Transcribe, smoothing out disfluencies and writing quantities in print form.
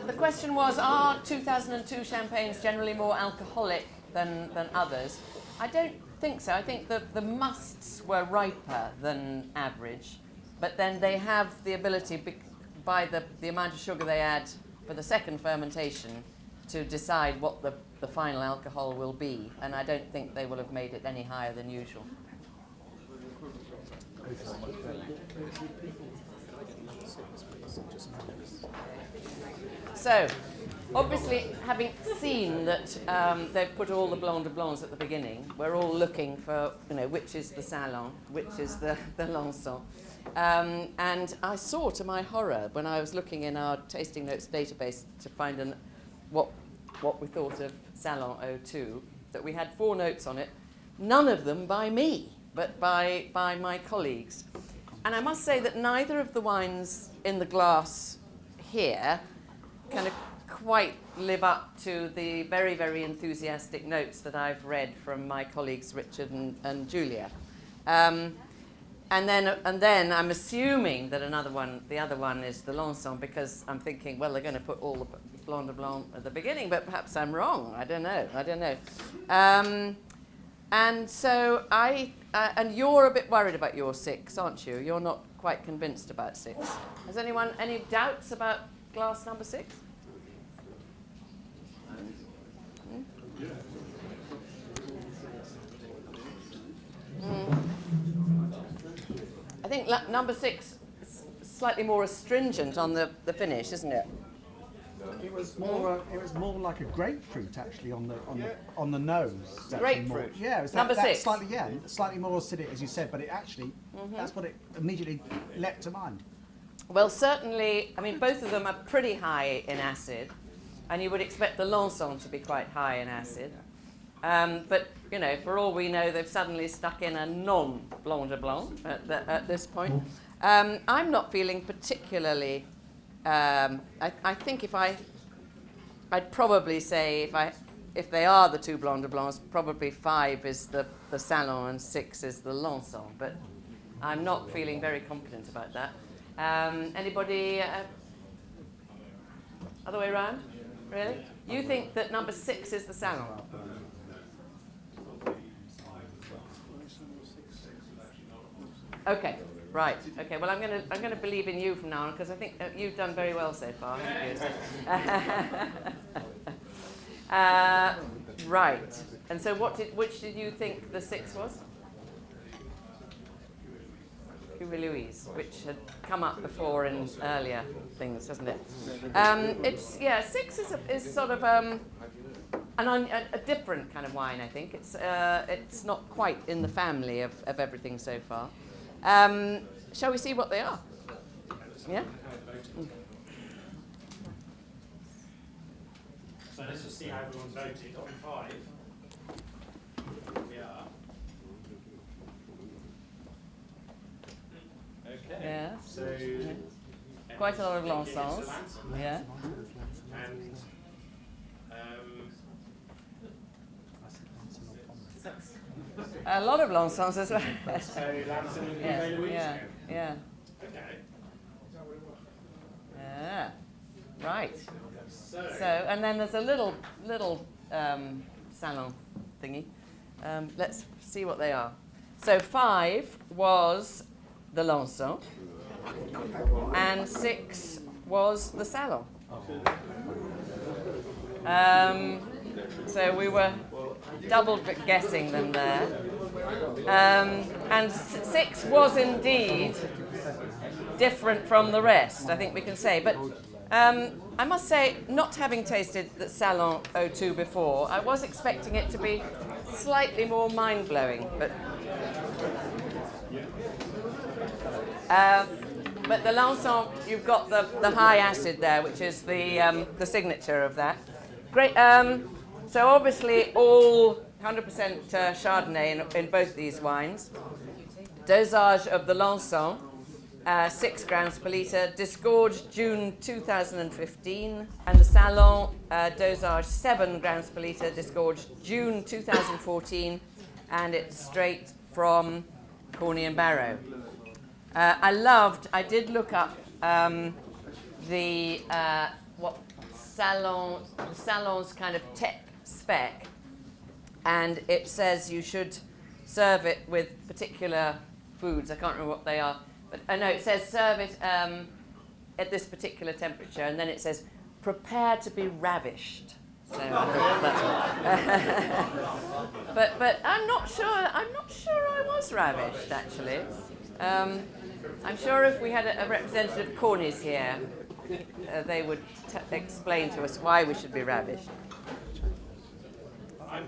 The question was, are 2002 champagnes generally more alcoholic than others? I don't think so. I think the musts were riper than average, but then they have the ability, by the amount of sugar they add for the second fermentation, to decide what the final alcohol will be, and I don't think they will have made it any higher than usual. So, obviously, having seen that they've put all the Blanc de Blancs at the beginning, we're all looking for, which is the Salon, which is the Lanson. And I saw, to my horror, when I was looking in our tasting notes database to find what we thought of Salon 02, that we had 4 notes on it, none of them by me, but by my colleagues. And I must say that neither of the wines in the glass here kind of quite live up to the very, very enthusiastic notes that I've read from my colleagues Richard and Julia. And then I'm assuming that the other one is the Lanson, because I'm thinking, well, they're going to put all the Blanc de Blanc at the beginning, but perhaps I'm wrong. I don't know. And so and you're a bit worried about your 6, aren't you? You're not quite convinced about 6. Has anyone any doubts about glass number 6? I think number 6 is slightly more astringent on the finish, isn't it? It was more like a grapefruit actually on the nose. Grapefruit. Yeah, it was number 6. Slightly more acidic, as you said, but it actually that's what it immediately leapt to mind. Well, certainly, I mean, both of them are pretty high in acid, and you would expect the Lanson to be quite high in acid. But, for all we know, they've suddenly stuck in a non-Blanc de Blanc at this point. I'm not feeling particularly... I think I'd probably say if they are the 2 Blanc de Blancs, probably 5 is the Salon and 6 is the Lanson. But I'm not feeling very confident about that. Anybody other way around? Really? You think that number 6 is the Salon? Okay. Right. Okay. Well, I'm going to believe in you from now on, because I think you've done very well so far. Right. And so, which did you think the 6 was? Cuvée Louise, which had come up before in earlier things, hasn't it? 6 is sort of a different kind of wine. I think it's not quite in the family of everything so far. Shall we see what they are? Yeah? So let's just see how everyone's voted. On 5, we are. Okay. Yeah. So Quite a lot of Lansons. Yeah. And A lot of Lansons as well. so Lanson and Yeah, Cuvée Louise. yeah. Okay. Yeah. Right. So And then there's a little salon thingy. Let's see what they are. So 5 was the Lanson, and 6 was the Salon. So we were double guessing them there. And 6 was indeed different from the rest, I think we can say. But I must say, not having tasted the Salon 02 before, I was expecting it to be slightly more mind-blowing. But the Lanson, you've got the high acid there, which is the signature of that. Great. So obviously all 100% Chardonnay in both these wines. Dosage of the Lanson, 6 grams per litre, disgorged June 2015, and the Salon dosage 7 grams per litre, disgorged June 2014, and it's straight from Corney and Barrow. I did look up the Salon's kind of tech spec, and it says you should serve it with particular foods. I can't remember what they are, but I know it says serve it at this particular temperature, and then it says prepare to be ravished. So that's what. but I'm not sure I was ravished actually. I'm sure if we had a representative of Corney's here, they would explain to us why we should be ravished. I'm